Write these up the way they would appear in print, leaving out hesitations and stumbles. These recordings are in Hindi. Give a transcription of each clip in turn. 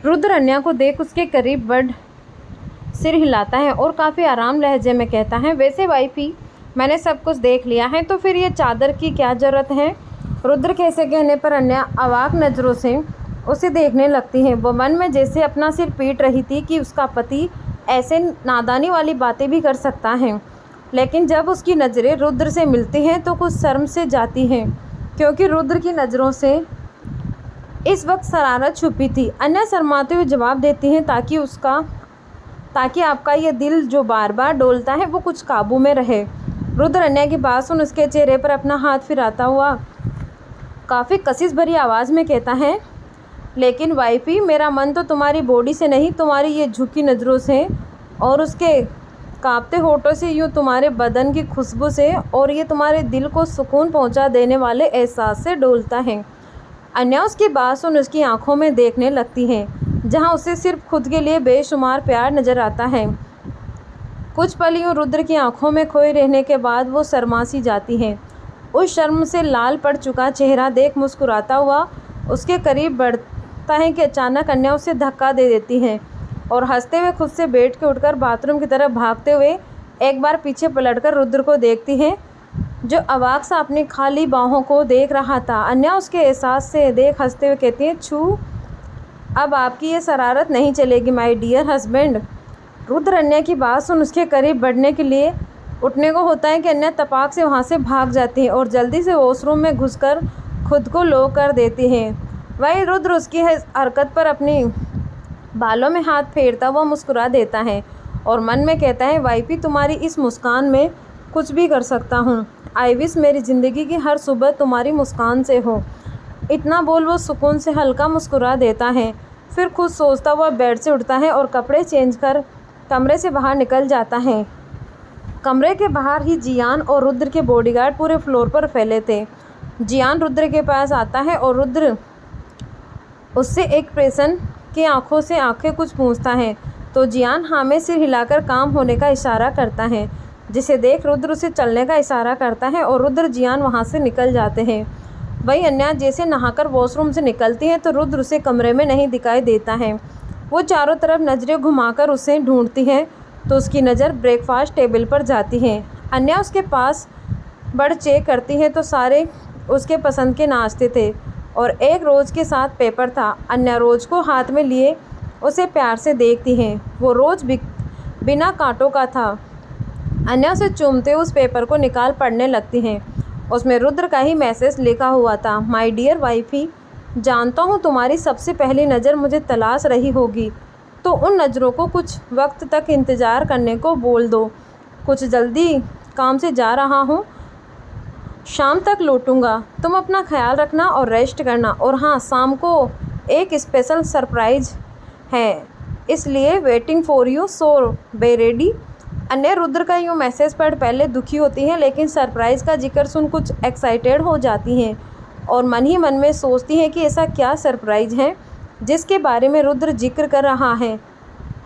रुद्र अन्या को देख उसके करीब बढ़ सिर हिलाता है और काफ़ी आराम लहजे में कहता है, वैसे वाइफी मैंने सब कुछ देख लिया है, तो फिर ये चादर की क्या ज़रूरत है। रुद्र के ऐसे कहने पर अन्या अवाक नज़रों से उसे देखने लगती है। वो मन में जैसे अपना सिर पीट रही थी कि उसका पति ऐसे नादानी वाली बातें भी कर सकता है। लेकिन जब उसकी नज़रें रुद्र से मिलती हैं तो कुछ शर्म से जाती हैं, क्योंकि रुद्र की नज़रों से इस वक्त शरारत छुपी थी। अन्या शर्माते हुए जवाब देती हैं, ताकि आपका ये दिल जो बार बार डोलता है वो कुछ काबू में रहे। रुद्र अन्या की बात सुन उसके चेहरे पर अपना हाथ फिराता हुआ काफ़ी कशिश भरी आवाज़ में कहता है, लेकिन वाइफी मेरा मन तो तुम्हारी बॉडी से नहीं, तुम्हारी ये झुकी नज़रों से और उसके कांपते होठों से, यूँ तुम्हारे बदन की खुशबू से और ये तुम्हारे दिल को सुकून पहुंचा देने वाले एहसास से डोलता है। अन्या उसकी बात सुन उसकी आंखों में देखने लगती है, जहां उसे सिर्फ खुद के लिए बेशुमार प्यार नज़र आता है। कुछ पल यूँ रुद्र की आंखों में खोए रहने के बाद वो शर्मा सी जाती है। उस शर्म से लाल पड़ चुका चेहरा देख मुस्कुराता हुआ उसके करीब बढ़ता है कि अचानक अन्या उसे धक्का दे देती है और हंसते हुए खुद से बैठ के उठकर बाथरूम की तरफ भागते हुए एक बार पीछे पलटकर रुद्र को देखती है, जो अवाक सा अपनी खाली बाहों को देख रहा था। अन्या उसके एहसास से देख हंसते हुए कहती है, छू अब आपकी ये शरारत नहीं चलेगी माय डियर हस्बैंड। रुद्र अन्या की बात सुन उसके करीब बढ़ने के लिए उठने को होता है कि अन्या तपाक से वहाँ से भाग जाती है और जल्दी से वॉशरूम में घुसकर खुद को लो कर देती है। वही रुद्र उसकी हरकत पर अपनी बालों में हाथ फेरता हुआ मुस्कुरा देता है और मन में कहता है, वाइफी तुम्हारी इस मुस्कान में कुछ भी कर सकता हूँ। आई विश मेरी ज़िंदगी की हर सुबह तुम्हारी मुस्कान से हो। इतना बोल वो सुकून से हल्का मुस्कुरा देता है, फिर खुद सोचता हुआ बेड से उठता है और कपड़े चेंज कर कमरे से बाहर निकल जाता है। कमरे के बाहर ही जियान और रुद्र के बॉडीगार्ड पूरे फ्लोर पर फैले थे। जियान रुद्र के पास आता है और रुद्र उससे एक प्रेसन की आंखों से आंखें कुछ पूछता है, तो जियान हाँ में सिर हिलाकर काम होने का इशारा करता है, जिसे देख रुद्र उसे चलने का इशारा करता है और रुद्र जियान वहाँ से निकल जाते हैं। वही अन्या जैसे नहाकर वॉशरूम से निकलती है तो रुद्र उसे कमरे में नहीं दिखाई देता है। वो चारों तरफ नज़रें घुमाकर उसे ढूंढती है तो उसकी नज़र ब्रेकफास्ट टेबल पर जाती है। अन्या उसके पास बढ़ चेक करती है तो सारे उसके पसंद के नाश्ते थे और एक रोज़ के साथ पेपर था। अन्या रोज़ को हाथ में लिए उसे प्यार से देखती है। वो रोज़ बिना कांटों का था। अन्या उसे चूमते उस पेपर को निकाल पढ़ने लगती हैं। उसमें रुद्र का ही मैसेज लिखा हुआ था, माय डियर वाइफी, जानता हूँ तुम्हारी सबसे पहली नज़र मुझे तलाश रही होगी, तो उन नज़रों को कुछ वक्त तक इंतज़ार करने को बोल दो। कुछ जल्दी काम से जा रहा हूँ, शाम तक लौटूंगा। तुम अपना ख्याल रखना और रेस्ट करना। और हाँ, शाम को एक स्पेशल सरप्राइज है, इसलिए waiting for you, so be ready. अन्य रुद्र का यूँ मैसेज पढ़ पहले दुखी होती हैं, लेकिन सरप्राइज़ का जिक्र सुन कुछ एक्साइटेड हो जाती हैं और मन ही मन में सोचती हैं कि ऐसा क्या सरप्राइज़ है जिसके बारे में रुद्र जिक्र कर रहा है।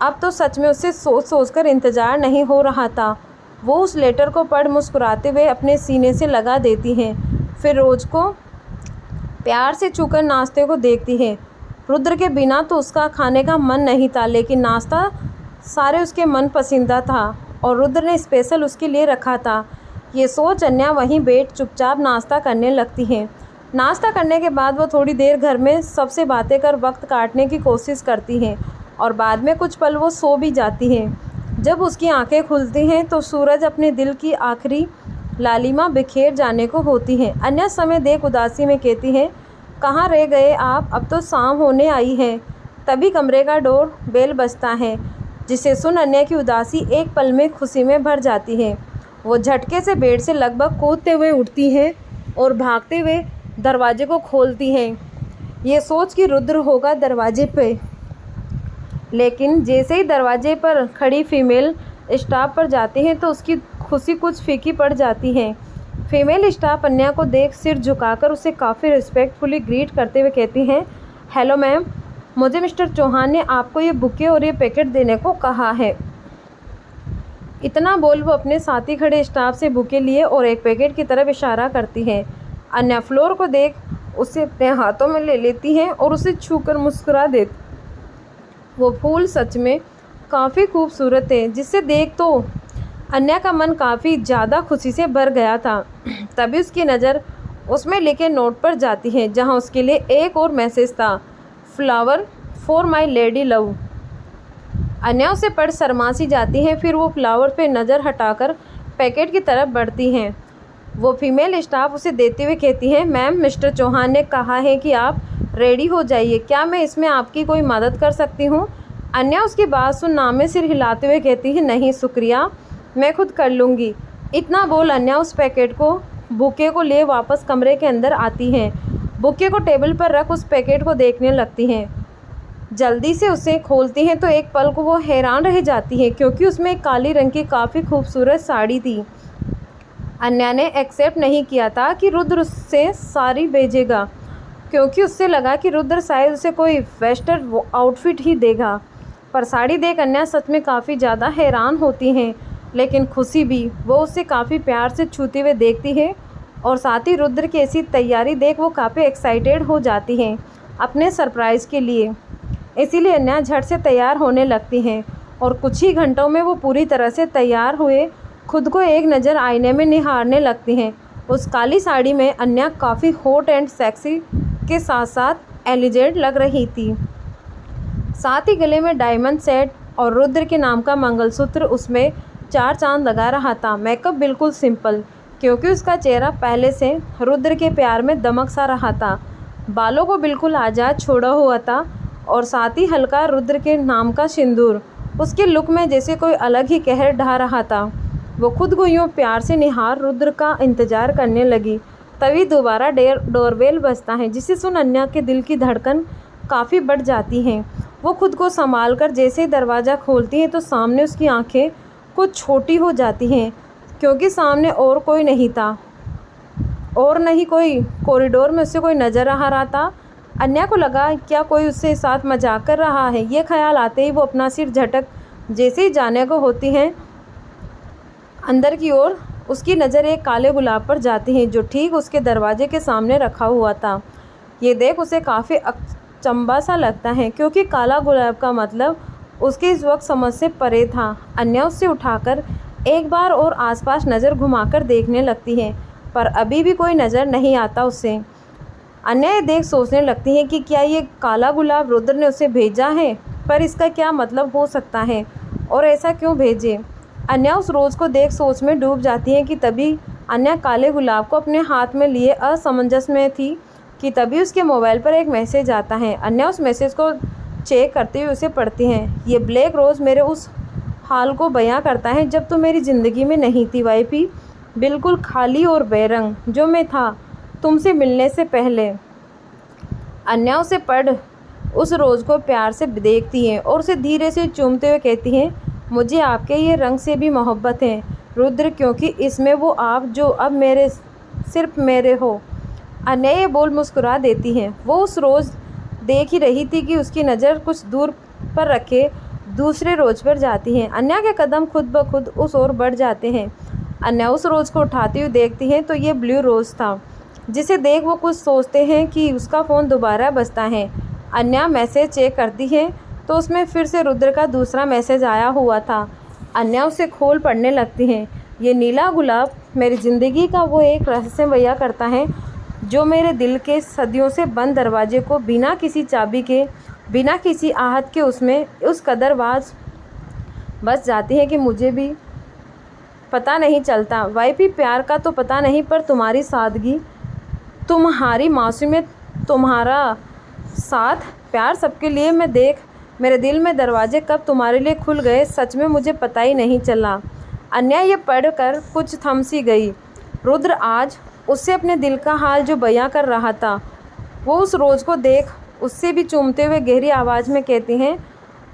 अब तो सच में उससे सोच कर इंतज़ार नहीं हो रहा था। वो उस लेटर को पढ़ मुस्कुराते हुए अपने सीने से लगा देती हैं, फिर रोज़ को प्यार से छूकर नाश्ते को देखती है। रुद्र के बिना तो उसका खाने का मन नहीं था, लेकिन नाश्ता सारे उसके मन पसंदीदा था और रुद्र ने स्पेशल उसके लिए रखा था। ये सोच अन्या वहीं बैठ चुपचाप नाश्ता करने लगती है। नाश्ता करने के बाद वो थोड़ी देर घर में सबसे बातें कर वक्त काटने की कोशिश करती हैं और बाद में कुछ पल वो सो भी जाती हैं। जब उसकी आंखें खुलती हैं तो सूरज अपने दिल की आखिरी लालिमा बिखेर जाने को होती है। अन्य समय देख उदासी में कहती है, कहाँ रह गए आप, अब तो शाम होने आई है। तभी कमरे का डोर बेल बजता है, जिसे सुन अन्य की उदासी एक पल में खुशी में भर जाती है। वो झटके से बेड से लगभग कूदते हुए उठती है और भागते हुए दरवाजे को खोलती हैं, ये सोच कि रुद्र होगा दरवाजे पे। लेकिन जैसे ही दरवाजे पर खड़ी फीमेल स्टाफ पर जाती हैं तो उसकी खुशी कुछ फीकी पड़ जाती है। फीमेल स्टाफ अन्या को देख सिर झुकाकर उसे काफ़ी रिस्पेक्टफुली ग्रीट करते हुए कहती हैं, हेलो मैम, मुझे मिस्टर चौहान ने आपको ये बुके और ये पैकेट देने को कहा है। इतना बोल वो अपने साथी खड़े स्टाफ से बुके लिए और एक पैकेट की तरफ इशारा करती है। अन्या फ्लोर को देख उसे अपने हाथों में ले लेती हैं और उसे छूकर मुस्कुरा देती वो फूल सच में काफ़ी खूबसूरत थे, जिसे देख तो अन्या का मन काफ़ी ज़्यादा खुशी से भर गया था। तभी उसकी नज़र उसमें लिखे नोट पर जाती है, जहाँ उसके लिए एक और मैसेज था, flower for my lady love. Anya उसे पढ़ शर्मा सी जाती है। फिर वो फ्लावर पे नज़र हटाकर पैकेट की तरफ बढ़ती हैं। वो फीमेल स्टाफ उसे देते हुए कहती है, मैम मिस्टर चौहान ने कहा है कि आप रेडी हो जाइए, क्या मैं इसमें आपकी कोई मदद कर सकती हूँ? अन्या उसकी बात सुन नामे सिर हिलाते हुए कहती है, नहीं शुक्रिया, मैं खुद कर लूँगी। इतना बोल अन्या उस पैकेट को बुके को ले वापस कमरे के अंदर आती हैं। बुके को टेबल पर रख उस पैकेट को देखने लगती हैं। जल्दी से उसे खोलती हैं तो एक पल को वो हैरान रह जाती है, क्योंकि उसमें एक काली रंग की काफ़ी खूबसूरत साड़ी थी। अन्या ने एक्सेप्ट नहीं किया था कि रुद्र उससे साड़ी भेजेगा, क्योंकि उससे लगा कि रुद्र शायद उसे कोई वेस्टर्न आउटफिट ही देगा। पर साड़ी देख अन्या सच में काफ़ी ज़्यादा हैरान होती हैं, लेकिन खुशी भी। वो उसे काफ़ी प्यार से छूते हुए देखती है और साथ ही रुद्र की ऐसी तैयारी देख वो काफ़ी एक्साइटेड हो जाती हैं अपने सरप्राइज़ के लिए। इसीलिए अन्या झट से तैयार होने लगती हैं और कुछ ही घंटों में वो पूरी तरह से तैयार हुए खुद को एक नज़र आईने में निहारने लगती हैं। उस काली साड़ी में अन्या काफ़ी हॉट एंड सेक्सी के साथ साथ एलिजेंट लग रही थी। साथ ही गले में डायमंड सेट और रुद्र के नाम का मंगलसूत्र उसमें 4 चांद लगा रहा था। मेकअप बिल्कुल सिंपल, क्योंकि उसका चेहरा पहले से रुद्र के प्यार में दमक सा रहा था। बालों को बिल्कुल आज़ाद छोड़ा हुआ था और साथ ही हल्का रुद्र के नाम का सिंदूर उसके लुक में जैसे कोई अलग ही कहर ढा रहा था। वो खुद को यूँ प्यार से निहार रुद्र का इंतज़ार करने लगी। तभी दोबारा डोरबेल बजता है, जिसे सुन अन्या के दिल की धड़कन काफ़ी बढ़ जाती है। वो खुद को संभाल कर जैसे ही दरवाज़ा खोलती है तो सामने उसकी आंखें कुछ छोटी हो जाती हैं, क्योंकि सामने और कोई नहीं था और नहीं कोई कॉरिडोर में उससे कोई नज़र आ रहा था। अन्या को लगा क्या कोई उससे साथ मजाक कर रहा है। ये ख्याल आते ही वो अपना सिर झटक जैसे ही जाने को होती हैं अंदर की ओर, उसकी नज़र एक काले गुलाब पर जाती है जो ठीक उसके दरवाजे के सामने रखा हुआ था। ये देख उसे काफ़ी अचंभा सा लगता है, क्योंकि काला गुलाब का मतलब उसके इस वक्त समझ से परे था। अन्या उससे उठाकर एक बार और आसपास नज़र घुमाकर देखने लगती है, पर अभी भी कोई नज़र नहीं आता उसे। अन्या ये देख सोचने लगती है कि क्या ये काला गुलाब रुद्र ने उसे भेजा है, पर इसका क्या मतलब हो सकता है और ऐसा क्यों भेजे। अन्या उस रोज़ को देख सोच में डूब जाती है कि तभी अन्या काले गुलाब को अपने हाथ में लिए असमंजस में थी कि तभी उसके मोबाइल पर एक मैसेज आता है। अन्या उस मैसेज को चेक करते हुए उसे पढ़ती हैं। ये ब्लैक रोज़ मेरे उस हाल को बयां करता है जब तू मेरी ज़िंदगी में नहीं थी वाइपी, बिल्कुल खाली और बेरंग जो मैं था तुमसे मिलने से पहले। अन्या उसे पढ़ उस रोज़ को प्यार से देखती हैं और उसे धीरे से चूमते हुए कहती हैं, मुझे आपके ये रंग से भी मोहब्बत है रुद्र, क्योंकि इसमें वो आप जो अब मेरे सिर्फ मेरे हो। अन्या ये बोल मुस्कुरा देती हैं। वो उस रोज़ देख ही रही थी कि उसकी नज़र कुछ दूर पर रखे दूसरे रोज़ पर जाती हैं। अन्या के कदम खुद ब खुद उस ओर बढ़ जाते हैं। अन्या उस रोज़ को उठाती हुई देखती हैं तो ये ब्लू रोज़ था, जिसे देख वो कुछ सोचते हैं कि उसका फ़ोन दोबारा बजता है। अन्या मैसेज चेक करती है तो उसमें फिर से रुद्र का दूसरा मैसेज आया हुआ था। अन्या उसे खोल पढ़ने लगती हैं। ये नीला गुलाब मेरी ज़िंदगी का वो एक रहस्य बयां करता है जो मेरे दिल के सदियों से बंद दरवाजे को बिना किसी चाबी के, बिना किसी आहट के उसमें उस कदर आवाज़ बस जाती है कि मुझे भी पता नहीं चलता। वाइपी प्यार का तो पता नहीं, पर तुम्हारी सादगी, तुम्हारी मासूमियत, तुम्हारा साथ, प्यार सबके लिए मैं देख मेरे दिल में दरवाजे कब तुम्हारे लिए खुल गए सच में मुझे पता ही नहीं चला। अन्या ये पढ़कर कुछ थम सी गई। रुद्र आज उससे अपने दिल का हाल जो बयां कर रहा था, वो उस रोज़ को देख उससे भी चूमते हुए गहरी आवाज़ में कहती हैं,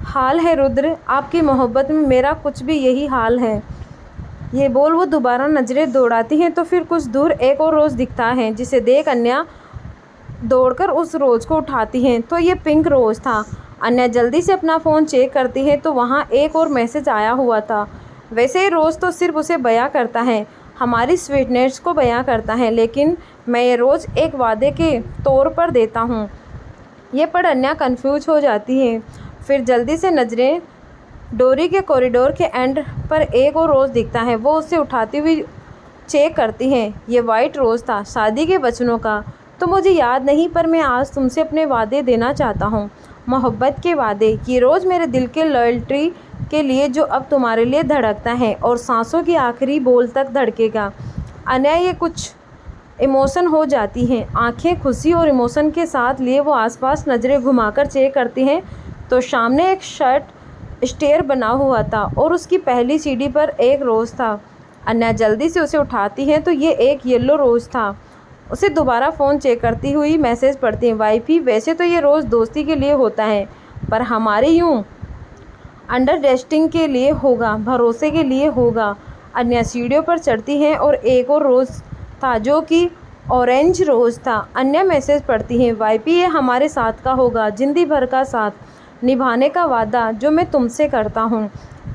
हाल है रुद्र, आपकी मोहब्बत में मेरा कुछ भी यही हाल है। ये बोल वो दोबारा नज़रें दौड़ाती हैं तो फिर कुछ दूर एक और रोज़ दिखता है, जिसे देख अन्या दौड़कर उस रोज़ को उठाती हैं तो ये पिंक रोज़ था। अन्या जल्दी से अपना फ़ोन चेक करती है तो वहाँ एक और मैसेज आया हुआ था। वैसे ही रोज़ तो सिर्फ उसे बयां करता है, हमारी स्वीटनेस को बयां करता है, लेकिन मैं ये रोज़ एक वादे के तौर पर देता हूँ। ये पढ़ अन्या कंफ्यूज हो जाती है। फिर जल्दी से नज़रें डोरी के कॉरिडोर के एंड पर एक और रोज़ दिखता है। वो उसे उठाती हुई चेक करती हैं। ये वाइट रोज़ था, शादी के वचनों का। तो मुझे याद नहीं, पर मैं आज तुमसे अपने वादे देना चाहता हूँ, मोहब्बत के वादे। ये रोज़ मेरे दिल के लॉयल्टी के लिए जो अब तुम्हारे लिए धड़कता है और सांसों की आखिरी बोल तक धड़केगा। अन्याय ये कुछ इमोशन हो जाती हैं। आंखें खुशी और इमोशन के साथ लिए वो आसपास नज़रें घुमाकर चेक करती हैं तो सामने एक शर्ट स्टेयर बना हुआ था और उसकी पहली सीढ़ी पर एक रोज़ था। अन्या जल्दी से उसे उठाती हैं तो ये एक येलो रोज़ था। उसे दोबारा फ़ोन चेक करती हुई मैसेज पढ़ती हैं, वाइफी वैसे तो ये रोज़ दोस्ती के लिए होता है, पर हमारे यूँ अंडरस्टैंडिंग के लिए होगा, भरोसे के लिए होगा। अन्या सीढ़ियों पर चढ़ती हैं और एक और रोज़ था जो कि ऑरेंज रोज़ था। अन्या मैसेज पढ़ती हैं, वाइफी ये हमारे साथ का होगा, ज़िंदगी भर का साथ निभाने का वादा जो मैं तुमसे करता हूँ।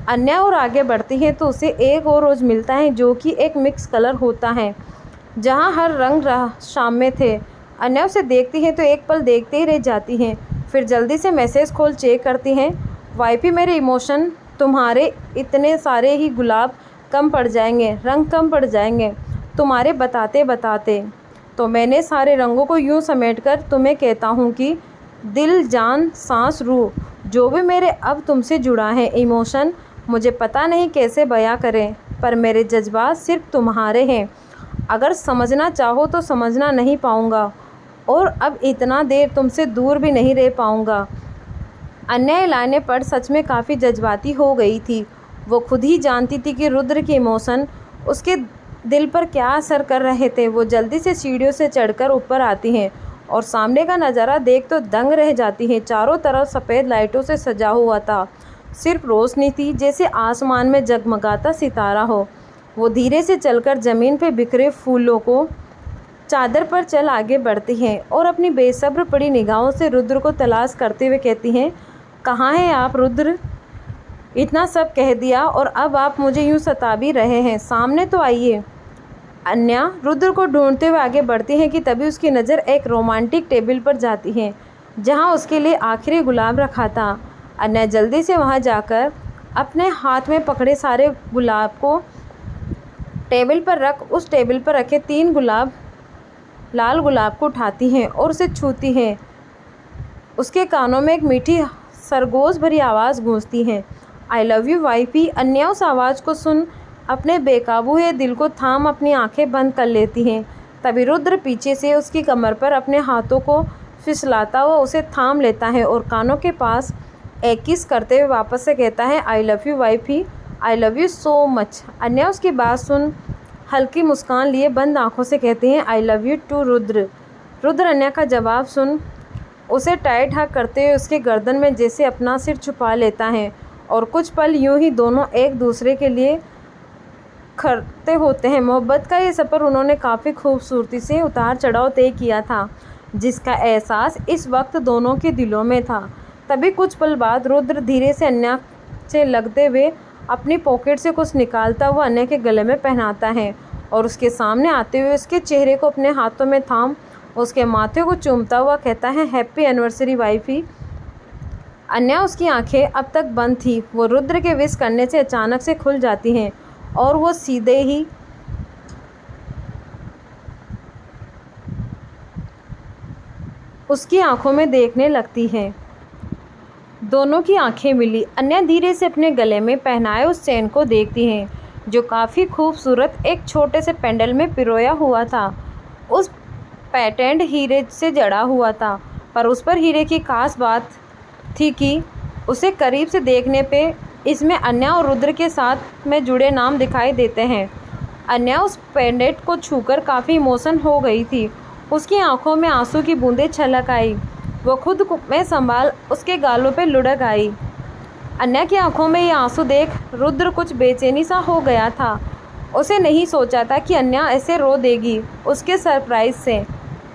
अन्या और आगे बढ़ती हैं तो उसे एक और रोज़ मिलता है जो कि एक मिक्स कलर होता है, जहाँ हर रंग शाम में थे। अन्या उसे देखती हैं तो एक पल देखते ही रह जाती हैं, फिर जल्दी से मैसेज खोल चेक करती हैं, वाइफी मेरे इमोशन तुम्हारे इतने सारे ही गुलाब कम पड़ जाएंगे, रंग कम पड़ जाएंगे तुम्हारे बताते बताते। तो मैंने सारे रंगों को यूँ समेट कर तुम्हें कहता हूँ कि दिल जान सांस रूह जो भी मेरे अब तुमसे जुड़ा है इमोशन, मुझे पता नहीं कैसे बयां करें, पर मेरे जज्बात सिर्फ तुम्हारे हैं। अगर समझना चाहो तो समझना नहीं पाऊँगा और अब इतना देर तुमसे दूर भी नहीं रह पाऊँगा। अन्य लाइनें पढ़ सच में काफ़ी जज्बाती हो गई थी। वो खुद ही जानती थी कि रुद्र के इमोशन उसके दिल पर क्या असर कर रहे थे। वो जल्दी से सीढ़ियों से चढ़कर ऊपर आती हैं और सामने का नज़ारा देख तो दंग रह जाती हैं। चारों तरफ सफ़ेद लाइटों से सजा हुआ था, सिर्फ रोशनी थी जैसे आसमान में जगमगाता सितारा हो। वो धीरे से चलकर ज़मीन पे बिखरे फूलों को चादर पर चल आगे बढ़ती हैं और अपनी बेसब्र पड़ी निगाहों से रुद्र को तलाश करते हुए कहती हैं, कहाँ हैं आप रुद्र? इतना सब कह दिया और अब आप मुझे यूँ सता भी रहे हैं, सामने तो आइए। अन्या रुद्र को ढूंढते हुए आगे बढ़ती हैं कि तभी उसकी नज़र एक रोमांटिक टेबल पर जाती है जहाँ उसके लिए आखिरी गुलाब रखा था। अन्या जल्दी से वहाँ जाकर अपने हाथ में पकड़े सारे गुलाब को टेबल पर रख उस टेबल पर रखे 3 लाल गुलाब को उठाती हैं और उसे छूती हैं। उसके कानों में एक मीठी सरगोश भरी आवाज़ गूंजती है, आई लव यू वाइफी। अन्या उस आवाज़ को सुन अपने बेकाबू हुए दिल को थाम अपनी आंखें बंद कर लेती हैं। तभी रुद्र पीछे से उसकी कमर पर अपने हाथों को फिसलाता हुआ उसे थाम लेता है और कानों के पास एक किस करते हुए वापस से कहता है, I love you wifey, I love you so much. Anya उसकी बात सुन हल्की मुस्कान लिए बंद आंखों से कहती हैं, I love you too Rudra. Rudra Anya का जवाब सुन उसे टाइट हक करते हुए उसके गर्दन में जैसे अपना सिर छुपा लेता है और कुछ पल यूं ही दोनों एक दूसरे के लिए खड़ते होते हैं। मोहब्बत का ये सफ़र उन्होंने काफ़ी खूबसूरती से उतार चढ़ाव तय किया था, जिसका एहसास इस वक्त दोनों के दिलों में था। तभी कुछ पल बाद रुद्र धीरे से अन्या से लगते हुए अपनी पॉकेट से कुछ निकालता हुआ अन्या के गले में पहनाता है और उसके सामने आते हुए उसके चेहरे को अपने हाथों में थाम उसके माथे को चूमता हुआ कहता है, हैप्पी एनिवर्सरी वाइफी। अन्या उसकी आंखें अब तक बंद थी, वो रुद्र के विश करने से अचानक से खुल जाती हैं और वो सीधे ही उसकी आंखों में देखने लगती है। दोनों की आंखें मिली। अन्या धीरे से अपने गले में पहनाए उस चेन को देखती हैं जो काफ़ी खूबसूरत एक छोटे से पेंडल में पिरोया हुआ था। उस पैटेंट हीरे से जड़ा हुआ था, पर उस पर हीरे की खास बात थी कि उसे करीब से देखने पे इसमें अन्या और रुद्र के साथ में जुड़े नाम दिखाई देते हैं। अन्या उस पेंडेंट को छूकर काफ़ी इमोशन हो गई थी। उसकी आंखों में आंसू की बूंदें छलक आई। वो खुद में संभाल उसके गालों पे लुढ़क आई। अन्या की आंखों में ये आंसू देख रुद्र कुछ बेचैनी सा हो गया था। उसे नहीं सोचा था कि अन्या ऐसे रो देगी उसके सरप्राइज़ से।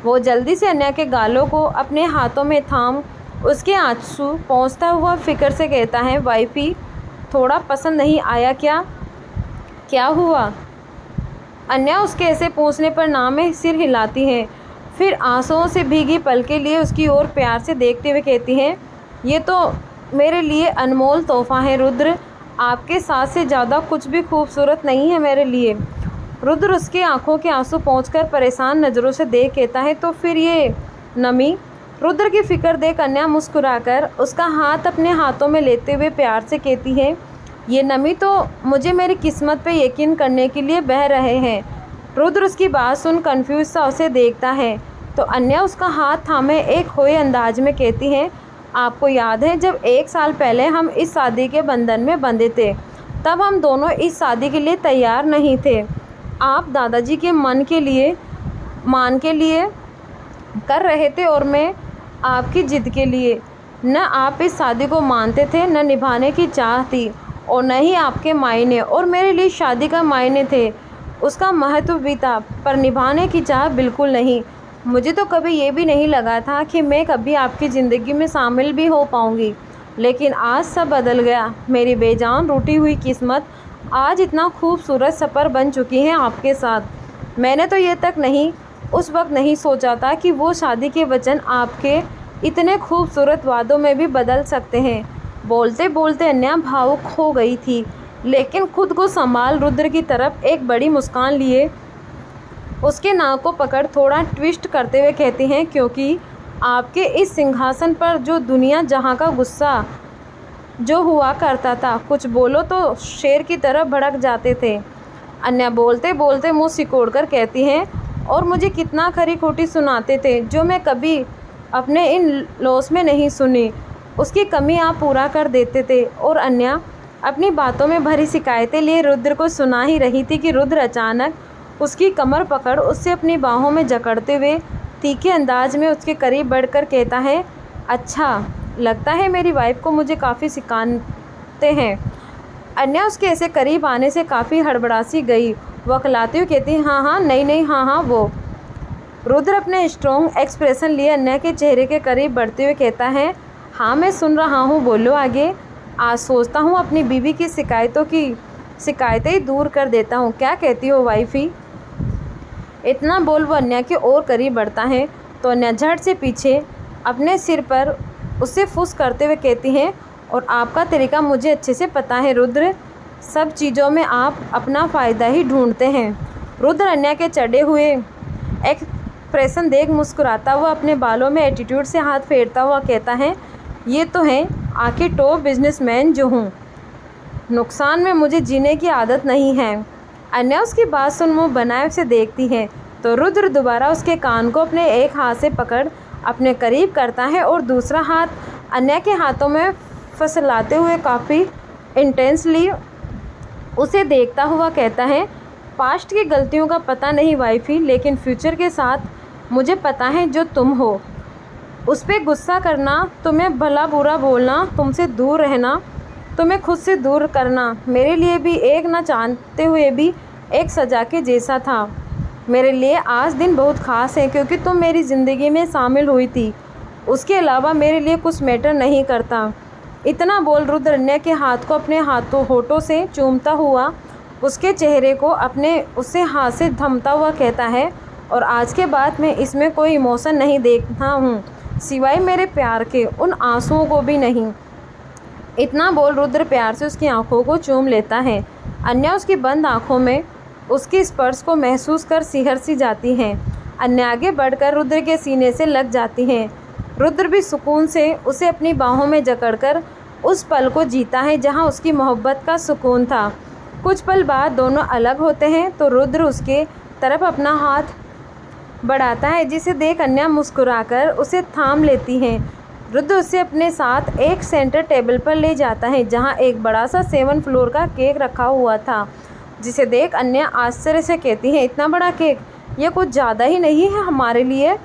वो जल्दी से अन्या के गालों को अपने हाथों में थाम उसके आंसू पोंछता हुआ फिक्र से कहता है, वाइफी थोड़ा पसंद नहीं आया क्या? क्या हुआ? अन्या उसके ऐसे पूछने पर ना में सिर हिलाती है, फिर आंसुओं से भीगी पलकें लिए उसकी ओर प्यार से देखते हुए कहती हैं, ये तो मेरे लिए अनमोल तोहफ़ा है रुद्र, आपके साथ से ज़्यादा कुछ भी खूबसूरत नहीं है मेरे लिए। रुद्र उसकी आंखों के आंसू पोंछकर परेशान नज़रों से देख कहता है, तो फिर ये नमी? रुद्र की फ़िक्र देख अन्या मुस्कुराकर उसका हाथ अपने हाथों में लेते हुए प्यार से कहती है, ये नमी तो मुझे मेरी किस्मत पे यकीन करने के लिए बह रहे हैं। रुद्र उसकी बात सुन कन्फ्यूज सा उसे देखता है तो अन्या उसका हाथ थामे एक खोए अंदाज में कहती है, आपको याद है जब 1 साल पहले हम इस शादी के बंधन में बंधे थे, तब हम दोनों इस शादी के लिए तैयार नहीं थे। आप दादाजी के मान के लिए कर रहे थे और मैं आपकी ज़िद के लिए। न आप इस शादी को मानते थे, न निभाने की चाह थी, और न ही आपके मायने और मेरे लिए शादी का मायने थे। उसका महत्व भी था, पर निभाने की चाह बिल्कुल नहीं। मुझे तो कभी ये भी नहीं लगा था कि मैं कभी आपकी ज़िंदगी में शामिल भी हो पाऊँगी, लेकिन आज सब बदल गया। मेरी बेजान रूठी हुई किस्मत आज इतना खूबसूरत सफ़र बन चुकी है आपके साथ। मैंने तो ये तक नहीं उस वक्त नहीं सोचा था कि वो शादी के वचन आपके इतने खूबसूरत वादों में भी बदल सकते हैं। बोलते बोलते अन्या भावुक हो गई थी, लेकिन खुद को संभाल रुद्र की तरफ एक बड़ी मुस्कान लिए उसके नाक को पकड़ थोड़ा ट्विस्ट करते हुए कहती हैं, क्योंकि आपके इस सिंहासन पर जो दुनिया जहां का गुस्सा जो हुआ करता था, कुछ बोलो तो शेर की तरह भड़क जाते थे। अन्या बोलते बोलते मुँह सिकोड़कर कहती हैं, और मुझे कितना खरी खोटी सुनाते थे जो मैं कभी अपने इन लॉस में नहीं सुनी। उसकी कमी आप पूरा कर देते थे। और अन्या अपनी बातों में भरी शिकायतें लिए रुद्र को सुना ही रही थी कि रुद्र अचानक उसकी कमर पकड़ उससे अपनी बाहों में जकड़ते हुए तीखे अंदाज में उसके करीब बढ़कर कहता है, अच्छा लगता है मेरी वाइफ को मुझे काफ़ी सिखाते हैं। अन्या उसके ऐसे करीब आने से काफ़ी हड़बड़ासी गई। वह अकलाती हुई कहती है, हाँ हाँ नहीं हाँ हाँ वो। रुद्र अपने स्ट्रॉन्ग एक्सप्रेशन लिए अन्या के चेहरे के करीब बढ़ते हुए कहता है, हाँ मैं सुन रहा हूँ, बोलो आगे। आज सोचता हूँ अपनी बीवी की शिकायतें ही दूर कर देता हूँ। क्या कहती हो वाइफी? इतना बोल वो अन्या के और करीब बढ़ता है तो अन्या झट से पीछे अपने सिर पर उससे फुस करते हुए कहती हैं, और आपका तरीका मुझे अच्छे से पता है रुद्र, सब चीज़ों में आप अपना फ़ायदा ही ढूंढते हैं। रुद्र अन्या के चढ़े हुए एक्सप्रेशन देख मुस्कुराता हुआ अपने बालों में एटीट्यूड से हाथ फेरता हुआ कहता है, ये तो है आखिर टॉप बिजनेसमैन जो हूँ, नुकसान में मुझे जीने की आदत नहीं है। अन्या उसकी बात सुन मुँह बनाए उसे देखती है तो रुद्र दोबारा उसके कान को अपने एक हाथ से पकड़ अपने करीब करता है और दूसरा हाथ अन्या के हाथों में फसलाते हुए काफ़ी इंटेंसली उसे देखता हुआ कहता है, पास्ट की गलतियों का पता नहीं वाइफी, लेकिन फ्यूचर के साथ मुझे पता है जो तुम हो। उस पर गुस्सा करना, तुम्हें भला बुरा बोलना, तुमसे दूर रहना, तुम्हें खुद से दूर करना मेरे लिए भी एक ना चाहते हुए भी एक सज़ा के जैसा था। मेरे लिए आज दिन बहुत ख़ास है क्योंकि तुम मेरी ज़िंदगी में शामिल हुई थी। उसके अलावा मेरे लिए कुछ मैटर नहीं करता। इतना बोल रुद्र अन्या के हाथ को अपने होठों से चूमता हुआ उसके चेहरे को उससे हाथ से थमता हुआ कहता है, और आज के बाद मैं इसमें कोई इमोशन नहीं देखता हूँ, सिवाय मेरे प्यार के उन आंसुओं को भी नहीं। इतना बोल रुद्र प्यार से उसकी आंखों को चूम लेता है। अन्या उसकी बंद आंखों में उसके स्पर्श को महसूस कर सिहर सी जाती हैं। अन्या आगे बढ़कर रुद्र के सीने से लग जाती हैं। रुद्र भी सुकून से उसे अपनी बाहों में जकड़कर उस पल को जीता है जहां उसकी मोहब्बत का सुकून था। कुछ पल बाद दोनों अलग होते हैं तो रुद्र उसके तरफ अपना हाथ बढ़ाता है, जिसे देख अन्या मुस्कुराकर उसे थाम लेती है। रुद्र उसे अपने साथ एक सेंटर टेबल पर ले जाता है जहां एक बड़ा सा 7 फ्लोर का केक रखा हुआ था, जिसे देख अन्या आश्चर्य से कहती है, इतना बड़ा केक, यह कुछ ज़्यादा ही नहीं है हमारे लिए?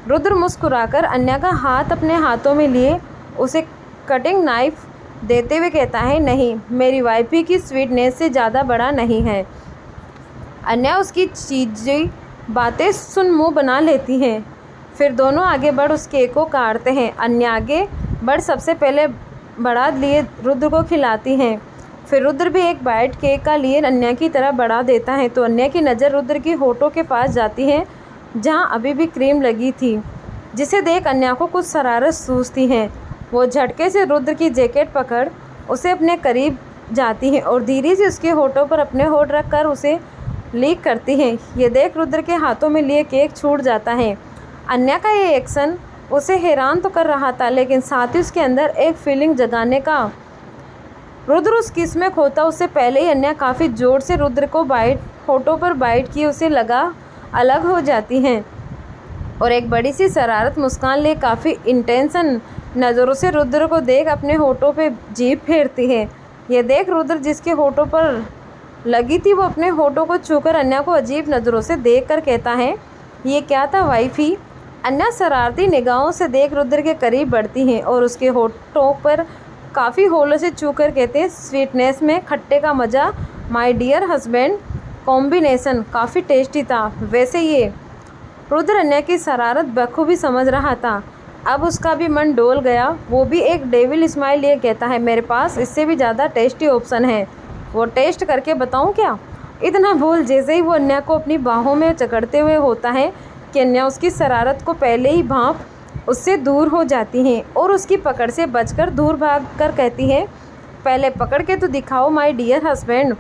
रुद्र मुस्कुराकर अन्या का हाथ अपने हाथों में लिए उसे कटिंग नाइफ देते हुए कहता है, नहीं, मेरी वाइफी की स्वीटनेस से ज़्यादा बड़ा नहीं है। अन्या उसकी चीज़ी बातें सुन मुँह बना लेती हैं। फिर दोनों आगे बढ़ उस केक को काटते हैं। अन्या आगे बढ़ सबसे पहले बढ़ा लिए रुद्र को खिलाती हैं। फिर रुद्र भी एक बाइट केक का लिए अन्या की तरफ बढ़ा देता है तो अन्या की नज़र रुद्र की होठों के पास जाती है जहां अभी भी क्रीम लगी थी, जिसे देख अन्या को कुछ शरारत सूझती है। वो झटके से रुद्र की जैकेट पकड़ उसे अपने करीब जाती है और धीरे से उसके होठों पर अपने होठ रखकर उसे लीक करती है। ये देख रुद्र के हाथों में लिए केक छूट जाता है। अन्या का ये एक्शन उसे हैरान तो कर रहा था, लेकिन साथ ही उसके अंदर एक फीलिंग जगाने का। रुद्र उस किस में खोता उससे पहले ही अन्या काफ़ी जोर से रुद्र को होठों पर बाइट की उसे लगा अलग हो जाती हैं और एक बड़ी सी शरारत मुस्कान ले काफ़ी इंटेंशन नज़रों से रुद्र को देख अपने होठों पे जीभ फेरती है। ये देख रुद्र जिसके होठों पर लगी थी वो अपने होठों को छूकर अन्या को अजीब नज़रों से देख कर कहता है, ये क्या था वाइफी? अन्या शरारती निगाहों से देख रुद्र के करीब बढ़ती हैं और उसके होठों पर काफ़ी होलों से छूकर कहते हैं, स्वीटनेस में खट्टे का मज़ा माय डियर हस्बैंड, कॉम्बिनेशन काफ़ी टेस्टी था। वैसे ये रुद्र अन्या की शरारत बखूबी समझ रहा था। अब उसका भी मन डोल गया। वो भी एक डेविल स्माइल लिए कहता है, मेरे पास इससे भी ज़्यादा टेस्टी ऑप्शन है, वो टेस्ट करके बताऊं क्या? इतना बोल जैसे ही वो अन्या को अपनी बाहों में जकड़ते हुए होता है कि अन्या उसकी शरारत को पहले ही भांप उससे दूर हो जाती हैं और उसकी पकड़ से बचकर दूर भाग कर कहती है, पहले पकड़ के तो दिखाओ माय डियर हस्बैंड।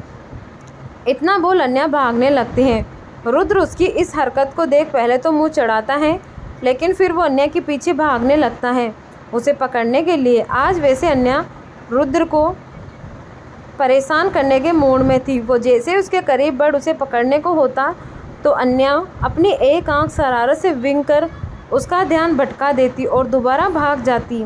इतना बोल अन्या भागने लगती हैं। रुद्र उसकी इस हरकत को देख पहले तो मुंह चढ़ाता है, लेकिन फिर वो अन्या के पीछे भागने लगता है उसे पकड़ने के लिए। आज वैसे अन्या रुद्र को परेशान करने के मूड में थी। वो जैसे उसके करीब बढ़ उसे पकड़ने को होता तो अन्या अपनी एक आंख शरारत से विंग कर उसका ध्यान भटका देती और दोबारा भाग जाती।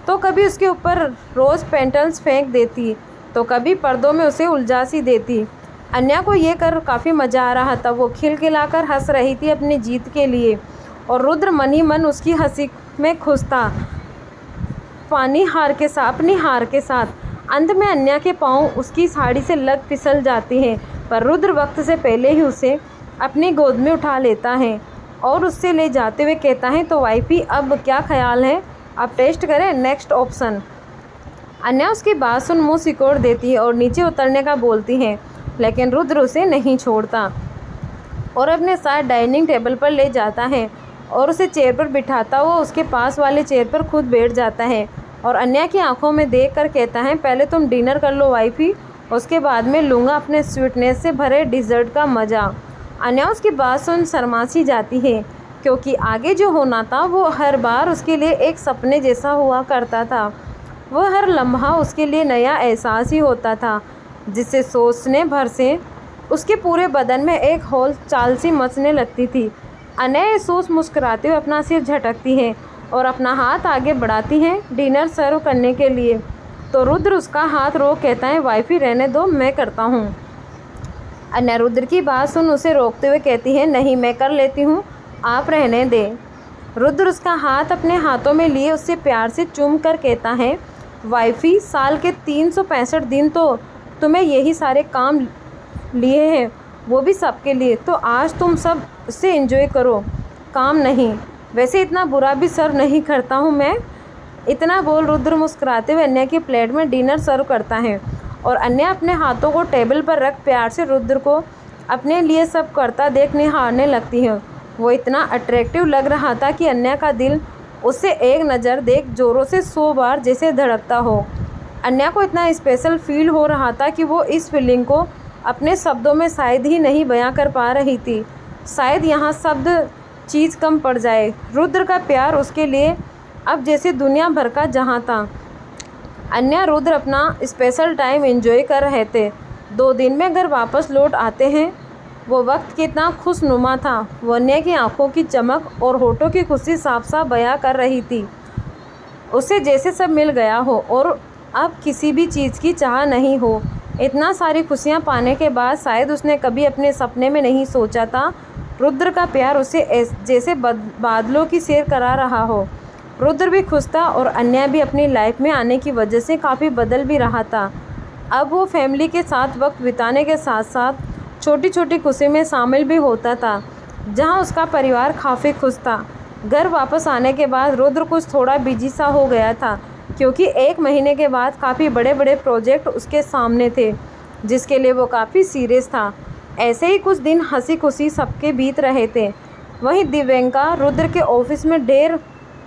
तो कभी उसके ऊपर रोज़ पेंटल्स फेंक देती तो कभी पर्दों में उसे उलझा सी देती। अन्या को ये कर काफ़ी मज़ा आ रहा था। वो खिलखिलाकर हंस रही थी अपनी जीत के लिए और रुद्र मन ही मन उसकी हंसी में खुश था। अपनी हार के साथ अंत में अन्या के पाँव उसकी साड़ी से लग फिसल जाती हैं, पर रुद्र वक्त से पहले ही उसे अपनी गोद में उठा लेता है और उससे ले जाते हुए कहता है, तो वाइफी अब क्या ख्याल है, अब टेस्ट करें नेक्स्ट ऑप्शन। अन्या उसकी बात सुन मुंह सिकोड़ देती है और नीचे उतरने का बोलती है, लेकिन रुद्र उसे नहीं छोड़ता और अपने साथ डाइनिंग टेबल पर ले जाता है और उसे चेयर पर बिठाता हुआ उसके पास वाले चेयर पर खुद बैठ जाता है और अन्या की आंखों में देखकर कहता है, पहले तुम डिनर कर लो वाइफी, उसके बाद में लूँगा अपने स्वीटनेस से भरे डिज़र्ट का मज़ा। अन्या उसकी बात सुन शर्मासी जाती है, क्योंकि आगे जो होना था वो हर बार उसके लिए एक सपने जैसा हुआ करता था। वो हर लम्हा उसके लिए नया एहसास ही होता था, जिसे सोचने भर से उसके पूरे बदन में एक हौल चाल सी मचने लगती थी। अन्या सोच मुस्कुराते हुए अपना सिर झटकती है और अपना हाथ आगे बढ़ाती हैं डिनर सर्व करने के लिए। तो रुद्र उसका हाथ रोक कहता है, वाइफी रहने दो, मैं करता हूँ। अन्या रुद्र की बात सुन उसे रोकते हुए कहती है, नहीं मैं कर लेती हूँ, आप रहने दें। रुद्र उसका हाथ अपने हाथों में लिए उससे प्यार से चूम कर कहता है, वाइफी साल के 365 दिन तो तुम्हें यही सारे काम लिए हैं, वो भी सबके लिए, तो आज तुम सब से एंजॉय करो, काम नहीं। वैसे इतना बुरा भी सर्व नहीं करता हूँ मैं। इतना बोल रुद्र मुस्कुराते हुए अन्या की प्लेट में डिनर सर्व करता है और अन्या अपने हाथों को टेबल पर रख प्यार से रुद्र को अपने लिए सब करता देख निहारने लगती है। वो इतना अट्रैक्टिव लग रहा था कि अन्या का दिल उससे एक नज़र देख ज़ोरों से 100 बार जैसे धड़कता हो। अन्या को इतना स्पेशल फील हो रहा था कि वो इस फीलिंग को अपने शब्दों में शायद ही नहीं बयां कर पा रही थी। शायद यहाँ शब्द चीज़ कम पड़ जाए। रुद्र का प्यार उसके लिए अब जैसे दुनिया भर का जहाँ था। अन्या रुद्र अपना स्पेशल टाइम एंजॉय कर रहे थे। 2 दिन में घर वापस लौट आते हैं। वो वक्त कितना खुशनुमा था। वो अन्या की आंखों की चमक और होठों की खुशी साफ साफ बयां कर रही थी। उसे जैसे सब मिल गया हो और अब किसी भी चीज़ की चाह नहीं हो। इतना सारी खुशियाँ पाने के बाद शायद उसने कभी अपने सपने में नहीं सोचा था रुद्र का प्यार उसे जैसे बादलों की सैर करा रहा हो। रुद्र भी खुश था और अन्या भी अपनी लाइफ में आने की वजह से काफ़ी बदल भी रहा था। अब वो फैमिली के साथ वक्त बिताने के साथ साथ छोटी छोटी खुशी में शामिल भी होता था, जहां उसका परिवार काफ़ी खुश था। घर वापस आने के बाद रुद्र कुछ थोड़ा बिजी सा हो गया था, क्योंकि 1 महीने के बाद काफ़ी बड़े बड़े प्रोजेक्ट उसके सामने थे, जिसके लिए वो काफ़ी सीरियस था। ऐसे ही कुछ दिन हंसी खुशी सबके बीत रहे थे। वहीं दिव्यंका रुद्र के ऑफिस में ढेर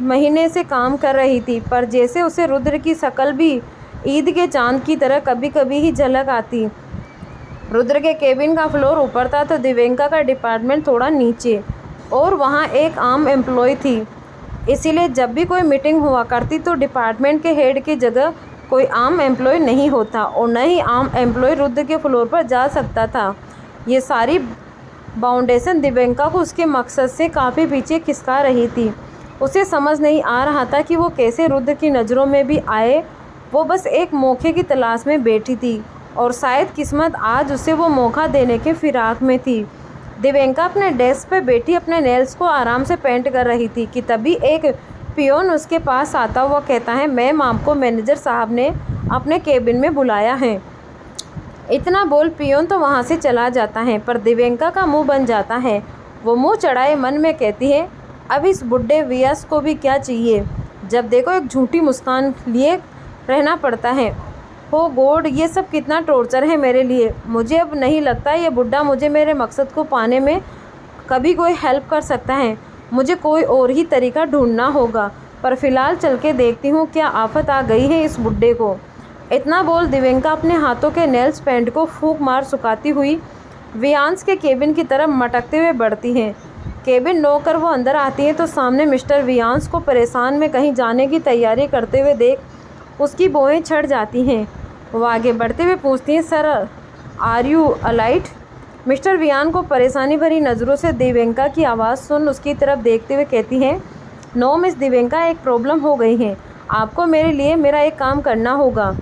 महीने से काम कर रही थी, पर जैसे उसे रुद्र की शक्ल भी ईद के चांद की तरह कभी कभी ही झलक आती। रुद्र के केबिन का फ्लोर ऊपर था तो दिव्यंका का डिपार्टमेंट थोड़ा नीचे, और वहाँ एक आम एम्प्लॉय थी। इसीलिए जब भी कोई मीटिंग हुआ करती तो डिपार्टमेंट के हेड की जगह कोई आम एम्प्लॉय नहीं होता, और न ही आम एम्प्लॉय रुद्र के फ्लोर पर जा सकता था। ये सारी बाउंडेशन दिव्यंका को उसके मकसद से काफ़ी पीछे खिसका रही थी। उसे समझ नहीं आ रहा था कि वो कैसे रुद्र की नज़रों में भी आए। वो बस एक मौके की तलाश में बैठी थी, और शायद किस्मत आज उसे वो मौका देने के फिराक में थी। दिव्यंका अपने डेस्क पर बैठी अपने नेल्स को आराम से पेंट कर रही थी कि तभी एक पियोन उसके पास आता हुआ कहता है, मैम आपको मैनेजर साहब ने अपने केबिन में बुलाया है। इतना बोल पियोन तो वहाँ से चला जाता है, पर दिव्यंका का मुंह बन जाता है। वो मुंह चढ़ाए मन में कहती है, अब इस बुढ़े वियस को भी क्या चाहिए, जब देखो एक झूठी मुस्कान लिए रहना पड़ता है। हो गॉड, ये सब कितना टॉर्चर है मेरे लिए। मुझे अब नहीं लगता ये बुढ़ा मुझे मेरे मकसद को पाने में कभी कोई हेल्प कर सकता है। मुझे कोई और ही तरीका ढूंढना होगा, पर फिलहाल चल के देखती हूँ क्या आफत आ गई है इस बुढ़े को। इतना बोल दिव्यंका अपने हाथों के नेल्स पेंट को फूंक मार सुखाती हुई वियांश के केबिन की तरफ मटकते हुए बढ़ती हैं। केबिन नोकर वो अंदर आती है तो सामने मिस्टर वियांश को परेशान में कहीं जाने की तैयारी करते हुए देख उसकी भौहें छड़ जाती हैं। वो आगे बढ़ते हुए पूछती हैं, sir are you alright. Mister Viaan को परेशानी भरी नज़रों से दिव्यंका की आवाज़ सुन उसकी तरफ देखते हुए कहती हैं, नो मिस दिव्यंका, एक प्रॉब्लम हो गई है, आपको मेरे लिए मेरा एक काम करना होगा।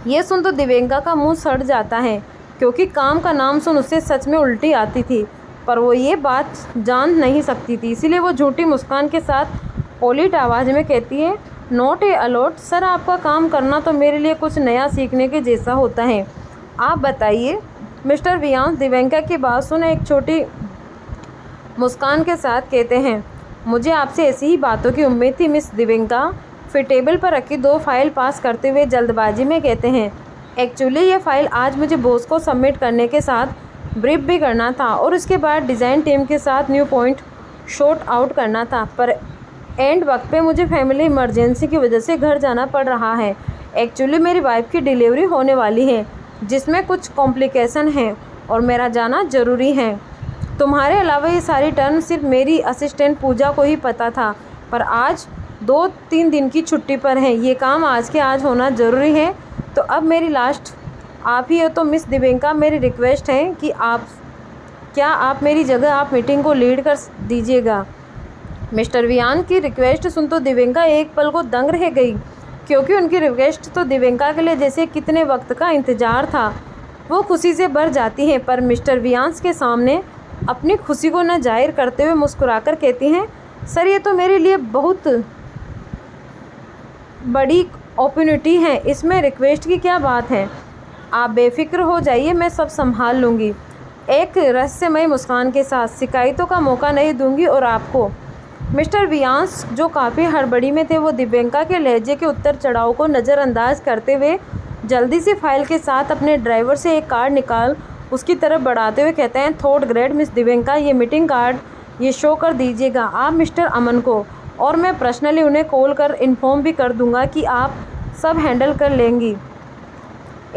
ये सुन तो दिव्यंका का मुंह सड़ जाता है, क्योंकि काम का नाम सुन उससे सच में उल्टी आती थी, पर वो ये बात जान नहीं सकती थी। इसीलिए वो झूठी मुस्कान के साथ पोलिट आवाज़ में कहती है, नॉट ए अलॉट सर, आपका काम करना तो मेरे लिए कुछ नया सीखने के जैसा होता है, आप बताइए। मिस्टर वियांश दिव्यंका की बात सुन एक छोटी मुस्कान के साथ कहते हैं, मुझे आपसे ऐसी ही बातों की उम्मीद थी मिस दिव्यंका। फिर टेबल पर रखी 2 फाइल पास करते हुए जल्दबाजी में कहते हैं, एक्चुअली ये फ़ाइल आज मुझे बॉस को सबमिट करने के साथ ब्रीफ भी करना था, और उसके बाद डिज़ाइन टीम के साथ न्यू पॉइंट शॉर्ट आउट करना था, पर एंड वक्त पे मुझे फैमिली इमरजेंसी की वजह से घर जाना पड़ रहा है। एक्चुअली मेरी वाइफ की डिलीवरी होने वाली है, जिसमें कुछ कॉम्प्लिकेशन हैं, और मेरा जाना ज़रूरी है। तुम्हारे अलावा ये सारी टर्म सिर्फ मेरी असिस्टेंट पूजा को ही पता था, पर आज 2-3 दिन की छुट्टी पर है, ये काम आज के आज होना ज़रूरी है। तो अब मेरी लास्ट आप ही हो तो मिस दिव्यंका, मेरी रिक्वेस्ट है कि आप मेरी जगह आप मीटिंग को लीड कर दीजिएगा। मिस्टर वियान की रिक्वेस्ट सुन तो दिव्यंका एक पल को दंग रह गई, क्योंकि उनकी रिक्वेस्ट तो दिव्यंका के लिए जैसे कितने वक्त का इंतज़ार था। वो खुशी से भर जाती हैं, पर मिस्टर वियांश के सामने अपनी खुशी को न जाहिर करते हुए मुस्कुराकर कहती हैं, सर ये तो मेरे लिए बहुत बड़ी अपॉर्चुनिटी है, इसमें रिक्वेस्ट की क्या बात है, आप बेफिक्र हो जाइए, मैं सब संभाल लूँगी। एक रहस्यमय मुस्कान के साथ, शिकायतों का मौका नहीं दूंगी। और आपको मिस्टर वियांश जो काफ़ी हड़बड़ी में थे, वो दिव्यंका के लहजे के उत्तर चढ़ाव को नज़रअंदाज करते हुए जल्दी से फाइल के साथ अपने ड्राइवर से एक कार्ड निकाल उसकी तरफ बढ़ाते हुए कहते हैं, थोड़ ग्रेट मिस दिव्यंका, ये मीटिंग कार्ड ये शो कर दीजिएगा आप मिस्टर अमन को, और मैं पर्सनली उन्हें कॉल कर इन्फॉर्म भी कर दूंगा कि आप सब हैंडल कर लेंगी।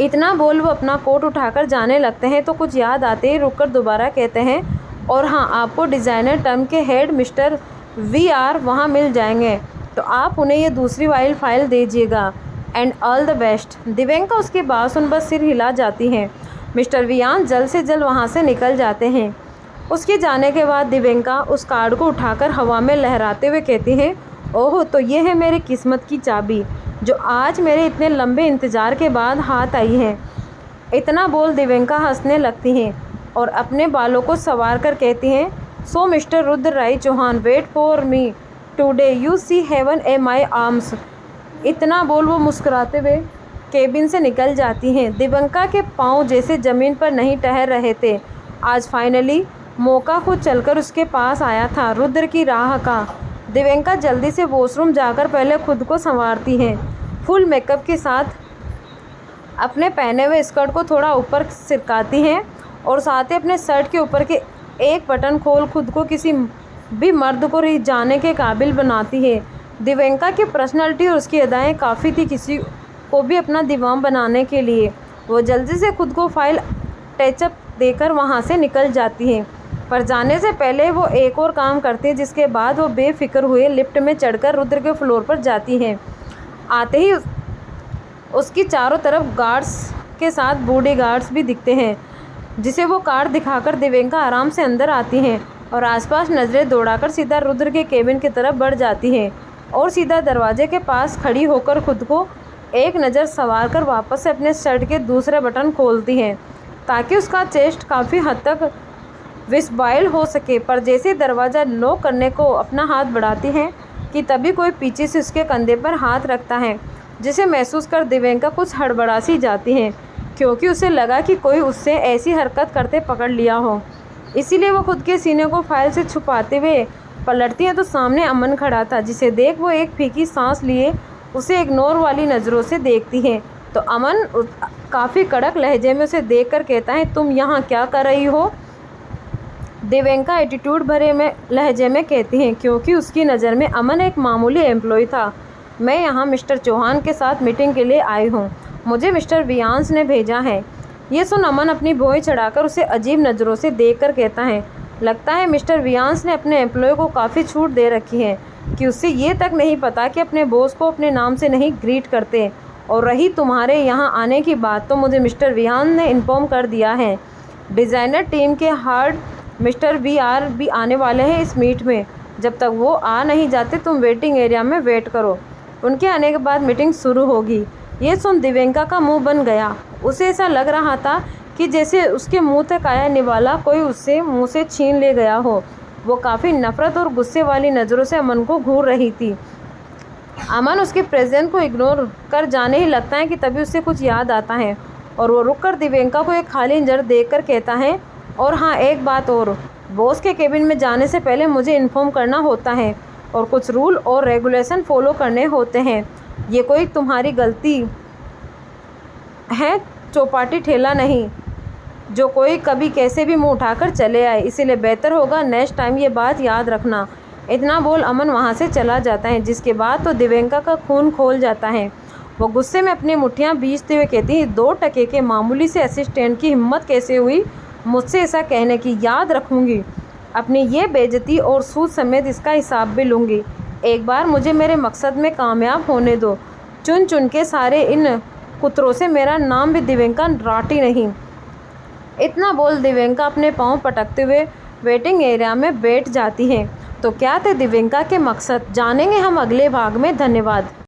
इतना बोल वो अपना कोट उठाकर जाने लगते हैं तो कुछ याद आते ही रुककर दोबारा कहते हैं, और हाँ, आपको डिज़ाइनर टर्म के हेड मिस्टर VR वहाँ मिल जाएंगे, तो आप उन्हें ये दूसरी वाइल फाइल दीजिएगा। And all the best. Divyanka उसके बाद सुन बस सिर हिला जाती हैं। मिस्टर वियान जल्द से जल्द वहाँ से निकल जाते हैं। उसके जाने के बाद दिव्यंका उस कार्ड को उठाकर हवा में लहराते हुए कहती हैं, ओह, तो ये है मेरी किस्मत की चाबी जो आज मेरे इतने लंबे इंतज़ार के बाद हाथ आई है। इतना बोल दिव्यंका हंसने लगती हैं और अपने बालों को संवार कर कहती हैं, so mister Rudra Rai Chauhan, wait for me today, you see heaven a my arms. इतना बोल वो मुस्कुराते हुए केबिन से निकल जाती हैं। दिव्यंका के पाँव जैसे ज़मीन पर नहीं ठहर रहे थे। आज फाइनली मौका खुद चलकर उसके पास आया था, रुद्र की राह का। दिव्यंका जल्दी से वॉशरूम जाकर पहले खुद को संवारती हैं। फुल मेकअप के साथ अपने पहने हुए स्कर्ट को थोड़ा ऊपर सिरकाती हैं और साथ ही अपने शर्ट के ऊपर के एक बटन खोल खुद को किसी भी मर्द को रिझाने के काबिल बनाती है। दिव्यंका की पर्सनालिटी और उसकी अदाएँ काफ़ी थी किसी को भी अपना दीवाना बनाने के लिए। वो जल्दी से खुद को फाइल टचअप देकर वहाँ से निकल जाती है, पर जाने से पहले वो एक और काम करती है, जिसके बाद वो बेफिक्र हुए लिफ्ट में चढ़कर रुद्र के फ्लोर पर जाती है। आते ही उसकी चारों तरफ गार्ड्स के साथ बूढ़े गार्ड्स भी दिखते हैं, जिसे वो कार्ड दिखाकर दिव्यंका आराम से अंदर आती हैं और आसपास नज़रें दौड़ाकर सीधा रुद्र के केबिन की तरफ बढ़ जाती है और सीधा दरवाजे के पास खड़ी होकर खुद को एक नज़र संवार कर वापस से अपने शर्ट के दूसरे बटन खोलती हैं ताकि उसका चेस्ट काफ़ी हद तक विजिबल हो सके। पर जैसे दरवाज़ा लॉक करने को अपना हाथ बढ़ाती हैं कि तभी कोई पीछे से उसके कंधे पर हाथ रखता है, जिसे महसूस कर दिव्यंका कुछ हड़बड़ा सी जाती है, क्योंकि उसे लगा कि कोई उससे ऐसी हरकत करते पकड़ लिया हो। इसीलिए वो खुद के सीने को फाइल से छुपाते हुए पलटती हैं तो सामने अमन खड़ा था, जिसे देख वो एक फीकी सांस लिए उसे इग्नोर वाली नज़रों से देखती है। तो अमन काफ़ी कड़क लहजे में उसे देखकर कहता है, तुम यहाँ क्या कर रही हो? दिव्यंका एटीट्यूड भरे में लहजे में कहती हैं, क्योंकि उसकी नज़र में अमन एक मामूली एम्प्लॉय था। मैं यहाँ मिस्टर चौहान के साथ मीटिंग के लिए आई हूँ, मुझे मिस्टर वियांश ने भेजा है। ये सुन अमन अपनी भौहें चढ़ाकर उसे अजीब नज़रों से देखकर कहता है, लगता है मिस्टर वियांश ने अपने एम्प्लॉय को काफ़ी छूट दे रखी है कि उससे ये तक नहीं पता कि अपने बॉस को अपने नाम से नहीं ग्रीट करते। और रही तुम्हारे यहाँ आने की बात, तो मुझे मिस्टर वियांश ने इन्फॉर्म कर दिया है डिज़ाइनर टीम के हार्ड मिस्टर VR भी आने वाले हैं इस मीट में। जब तक वो आ नहीं जाते तुम वेटिंग एरिया में वेट करो, उनके आने के बाद मीटिंग शुरू होगी। ये सुन दिव्यंका का मुंह बन गया। उसे ऐसा लग रहा था कि जैसे उसके मुंह तक आया निवाला कोई उससे मुंह से छीन ले गया हो। वो काफ़ी नफरत और गुस्से वाली नज़रों से अमन को घूर रही थी। अमन उसके प्रेजेंस को इग्नोर कर जाने ही लगता है कि तभी उसे कुछ याद आता है और वो रुककर दिव्यंका को एक खाली नज़र देखकर कहता है, और हाँ एक बात और, बॉस के केबिन में जाने से पहले मुझे इन्फॉर्म करना होता है और कुछ रूल और रेगुलेशन फॉलो करने होते हैं। ये कोई तुम्हारी गलती है, चौपाटी ठेला नहीं जो कोई कभी कैसे भी मुंह उठाकर चले आए, इसीलिए बेहतर होगा नेक्स्ट टाइम ये बात याद रखना। इतना बोल अमन वहाँ से चला जाता है, जिसके बाद तो दिव्यंका का खून खोल जाता है। वो गुस्से में अपनी मुट्ठियाँ बींचते हुए कहती है, 2 टके के मामूली से असिस्टेंट की हिम्मत कैसे हुई मुझसे ऐसा कहने की? याद रखूँगी अपनी ये बेइज्जती और सूद समेत इसका हिसाब भी लूँगी। एक बार मुझे मेरे मकसद में कामयाब होने दो। चुन चुन के सारे इन कुतरों से मेरा नाम भी दिव्यंका राठी नहीं। इतना बोल दिव्यंका अपने पाँव पटकते हुए वेटिंग एरिया में बैठ जाती है। तो क्या थे दिव्यंका के मकसद, जानेंगे हम अगले भाग में। धन्यवाद।